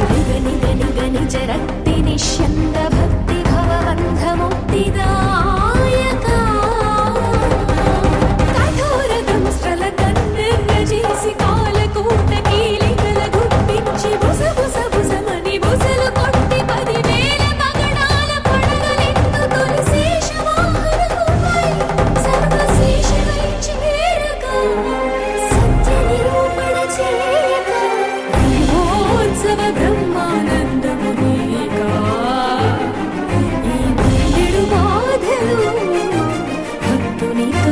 నిగ నిగ నిగ నిజ రక్తి నిష్యంద భక్తి భవబంధ ముక్తిదాయకా కఠోర దంస్ట్రల కన్నెర్రజేసి కాలకూట కీలికల గుప్పించి బుస బుస బుసమని బుసలు కొట్టి 10,000 పగడాల పడగలెత్తు తొలి శేషవాహనముపై సర్వశేషులై చేరక సత్య నిరూపణ చేయక బ్రహ్మోత్సవ బ్రహ్మానందమునీకా ఈ పండెడు బాధలు భక్తునికా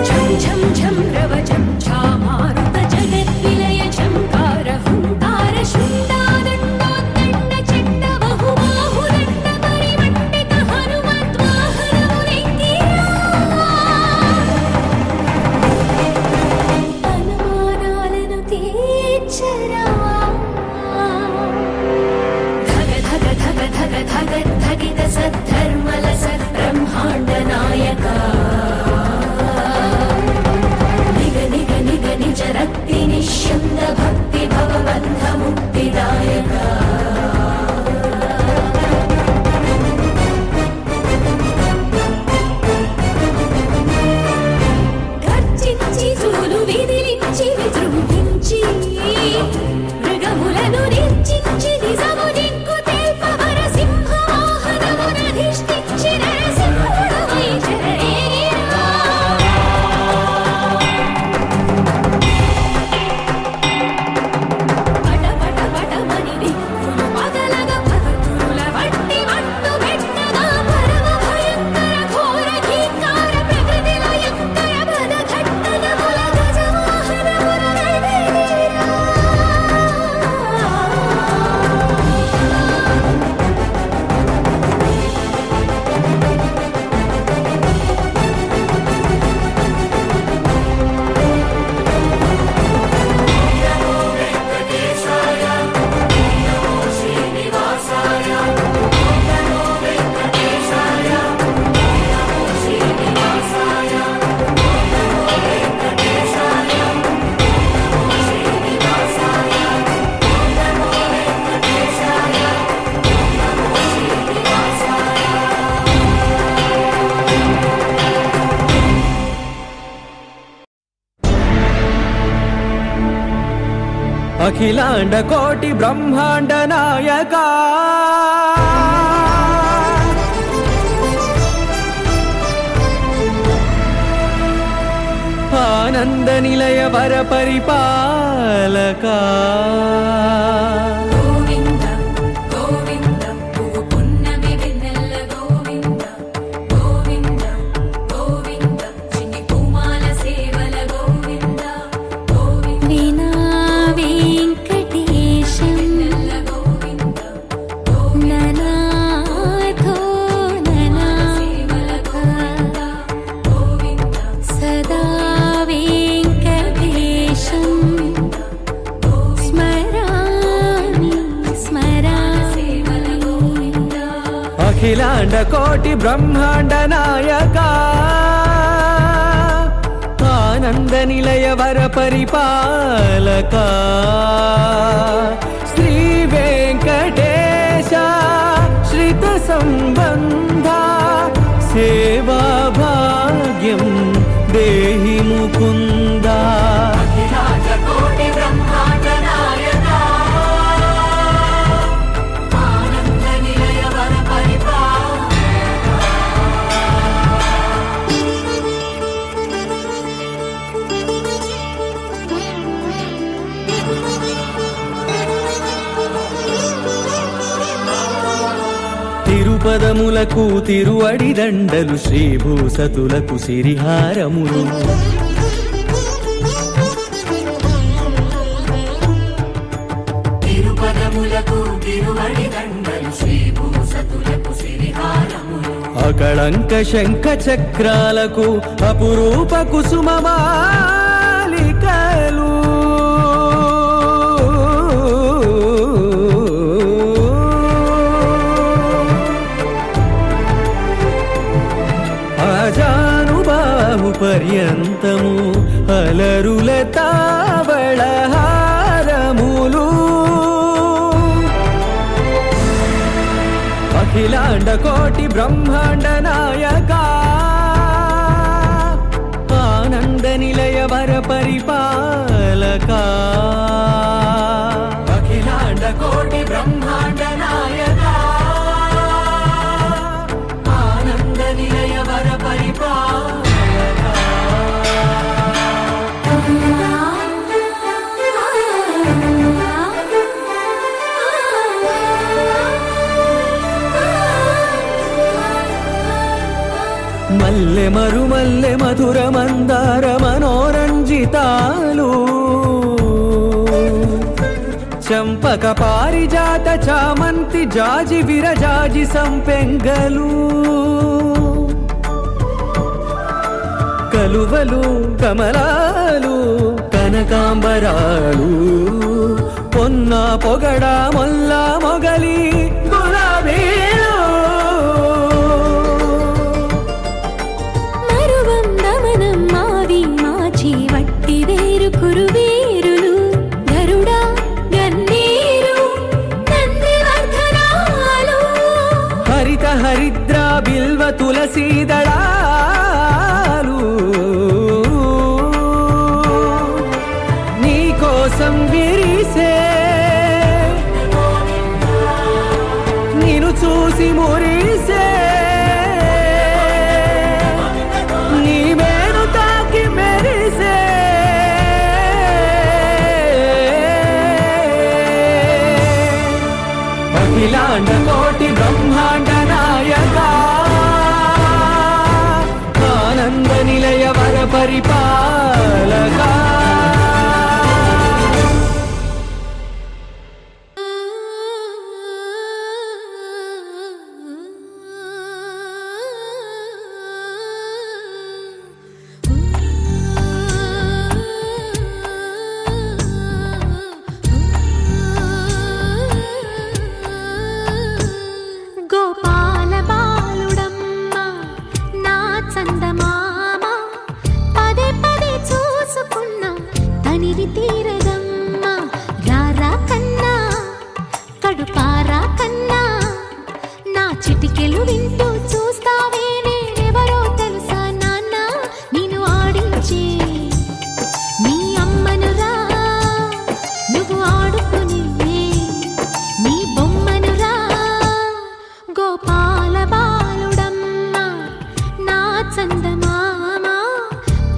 ఝం ఝం ఝం రవజం ఝామారుత జగద్విలయ ఝంకార హుంకార శృందాదండోత్తండ చండ బహుబాహుదండ పరిమండిత హనుమద్వాహనమునెక్కిరా అనుమానాలను తీర్చరా ధగ ధగ ధగ ధగ ధగ ధగిత సద్ధర్మల సద్బ్రహ్మాండ నాయకా నిగ నిగ నిగ నిజ రక్తి నిష్యంద భక్తి భవబంధ ముక్తిదాయకా గర్జించి చూలు విదిలించి విజృంభించి మృగములను నిర్జించి నిజము దిక్కు తెల్పవర సింహ వాహనమునధిష్ఠించి నరసింహుడవై చెలరేగిరా పట పట పటమని దిక్కులు పగలగ పగతుల వట్టి మట్టు పెట్టగా పరమ భయంకర ఘోర ఘీంకార ప్రకృతిలో యంకర పద ఘట్టనముల గజవాహనమున నడిరేరా అఖిలాండ కోటి బ్రహ్మాండ నాయకా ఆనంద ఆనంద నిలయ వర పరిపాలకా అఖిలాండ కోటి బ్రహ్మాండ నాయక ఆనంద నిలయ వర పరిపాలక శ్రీ వెంకటేశ శ్రిత సంబంధ సేవా భాగ్యం దేహి ముకుంద అఖిలాండ కోటి బ్రహ్మాండ నాయక తిరుపదములకు తిరువడి దండలు శ్రీభూసతులకు సిరిహారములు తిరుపదములకు తిరువడి దండలు శ్రీభూసతులకు సిరిహారములు అకళంక శంఖ చక్రాలకు అపురూప కుసుమమాలికలు పర్యంతము అలరుల తావళహారములు అఖిలాండ కోటి బ్రహ్మాండ నాయక ఆనంద నిలయ వర పరిపాలక అఖిలాండ కోటి బ్రహ్మాండ నాయక ఆనంద నిలయ వర పరిపాలక మల్లె మరుమల్లె మధుర మందార మనోరంజితాలు చంపక పారిజాత చామంతి జాజి విరజాజి సంపెంగలు కలువలు కమలాలు కనకాంబరాలు పొన్న పొగడ మొల్ల మొగలి గులాబీలు కురువీరులు గరుడ గన్నేరు నందివర్ధనాలు హరిత హరిద్ర బిల్వ తులసీదళాలు నీ కోసం విరిసే నిన్ను చూసి మురిసే నీ మేను తాకి మెరిసే అఖిలాండ కోటి బ్రహ్మాండ నాయక ఆనంద నిలయ వర పరిపాలక చిటికెలు వింటూ చూస్తావే నేనెవరో తెలుసా నాన్న నిన్ను ఆడించే నీ అమ్మనురా నువ్వు ఆడుకునే నీ బొమ్మనురా గోపాల బాలుడమ్మ నా చందమామ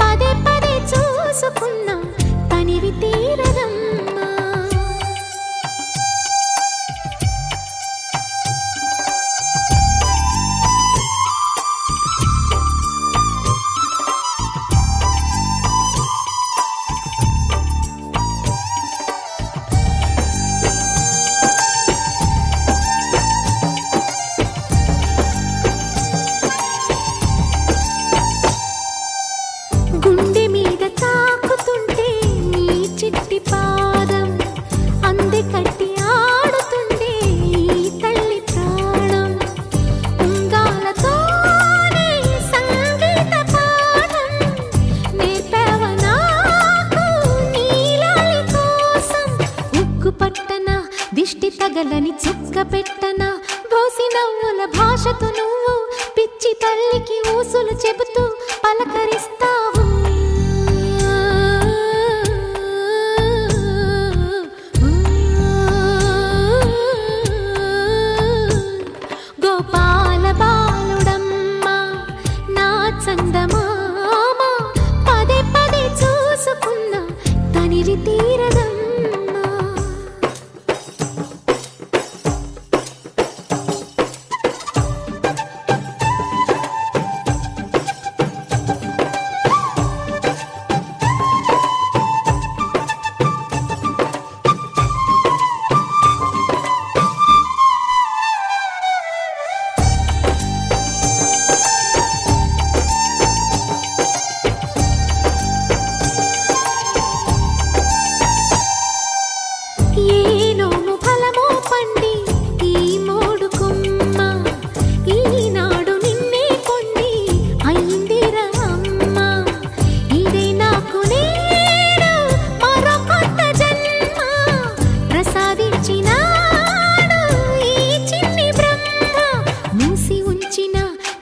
పదే పదే చూసుకు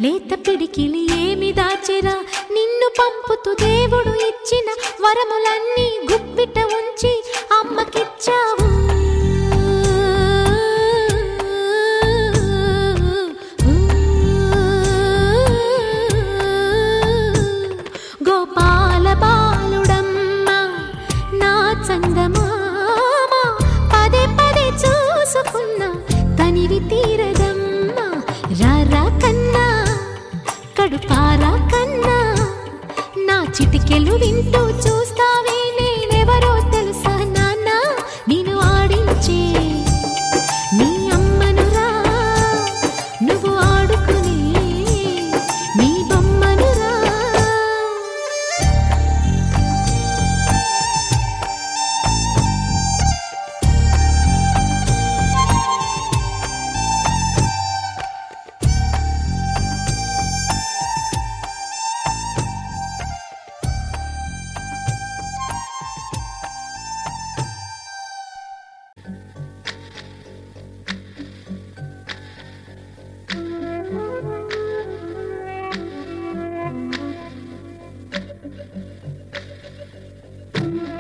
లేత పిడికిలి ఏమి దాచెరా నిన్ను పంపుతూ దేవుడు ఇచ్చిన వరములన్నీ గుప్పిట ఉంచి అమ్మకిచ్చావు గోపాల బాలుడమ్మ నా చందమామ పదే పదే చూసుకున్నా తనివి తీరదమ్మ రారా కన్నా కడుపారా కన్నా నా చిటికెలు వింటూ చూస్తావే నేనెవరో తెలుసా నాన్న నేను ఆడించే నీ అమ్మనురా నువ్వు ఆడుకునే నీ బొమ్మనురా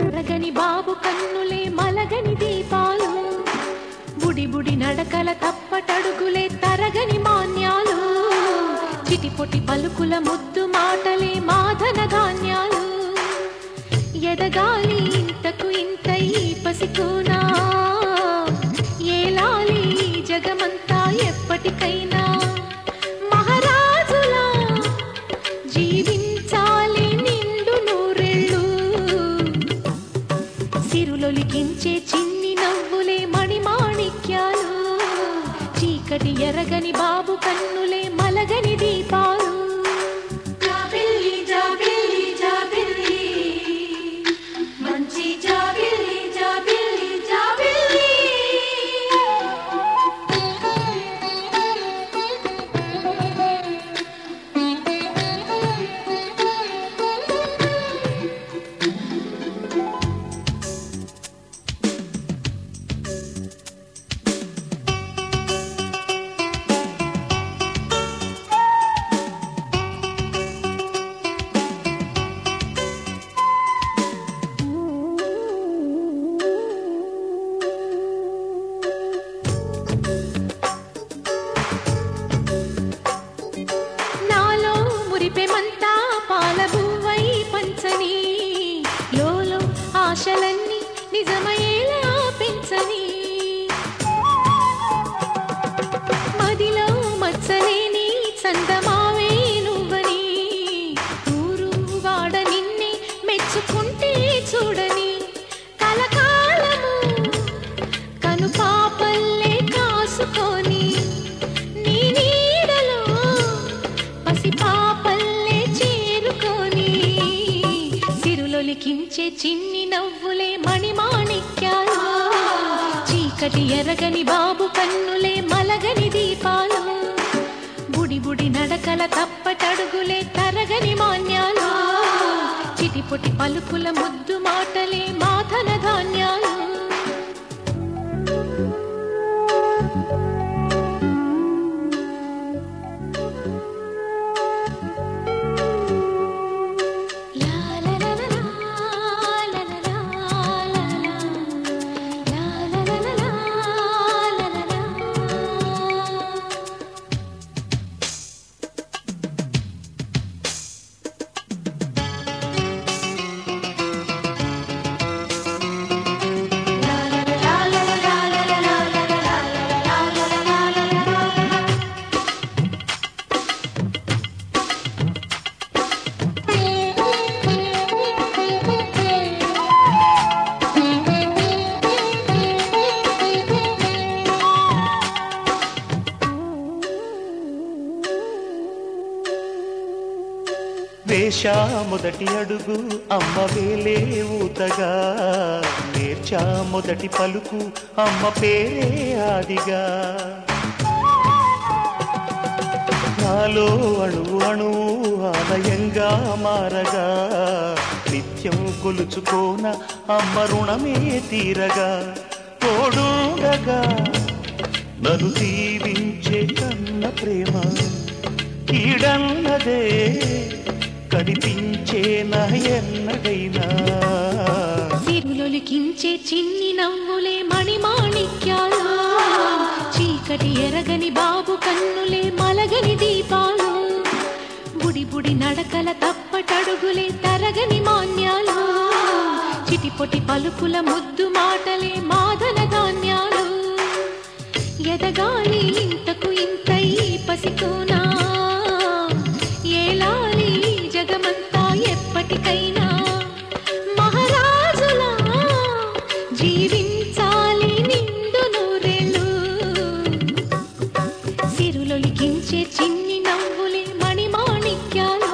మలగని బాబు కన్నులే మలగని దీపాలు బుడి బుడి నడకల తప్పటడుగులే తరగని మాన్యాలు చిటిపొటి పలుకుల ముద్దు మాటలే మాధన ధాన్యాలు ఎదగాలి ఇంతకు ఇంత ఈ పసికోనా ఏలాలి జగమంతా ఎప్పటికైనా మహారాజులా జీవించాలి నిండు నూరెళ్ళు సిరులొలికించే చిన్ని నవ్వులే మణిమాణిక్యాలు చీకటి ఎరగని బాబు కన్నులే మలగని దీపాలు జాబిల్లి జాబిల్లి జాబిల్లి మంచి జాబిల్లి జాబిల్లి జాబిల్లి నాలో మురిపెమంతా పాలబువ్వై పంచని లోలో ఆశలన్నీ నిజమయ్యేలా పెంచని మదిలో మచ్చలేని చందమావే నువ్వని ఊరు వాడ నిన్నే మెచ్చుకుంటే చూడని కలకాలము కను పాపల్లే కాసుకొని నీ నీడలో పసి పాపల్లే చేరుకొని సిరులొలికించే చిన్ని నవ్వులే మణిమాణిక్యాలు చీకటి ఎరగని బాబు కన్నులే మలగని దీపాలు బుడి బుడి నడకల తప్పటడుగులే తరగని మాన్యాలు చిటిపొటి పలుకుల ముద్దు మాటలే మాధన ధాన్యాలు వేశా మొదటి అడుగు అమ్మ వేలే ఊతగా నేర్చా మొదటి పలుకు అమ్మ పేరే ఆదిగా నాలో అణువు అణువు ఆలయంగా మారగా నిత్యం కొలుచుకోన అమ్మ రుణమే తీరగా తోడుండగా నన్ను దీవించే కన్న ప్రేమ కీడన్నదే కనిపించేనా ఎన్నడైనా సిరులొలికించే చిన్ని నవ్వులే మణిమాణిక్యాలు చీకటి ఎరగని బాబు కన్నులే మలగని దీపాలు బుడి బుడి నడకల తప్పటడుగులే తరగని మాన్యాలు చిటిపొటి పలుకుల ముద్దు మాటలే మాదన ధాన్యాలు ఎదగాలి ఇంతకు ఇంతై పసికోనా ఏలాలి జగమంతా ఎప్పటికైనా మహారాజులా జీవించాలి నిండు నూరేళ్ళు సిరులొలికించే చిన్ని నవ్వులే మణిమాణిక్యాలు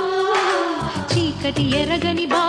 చీకటి ఎరగని బా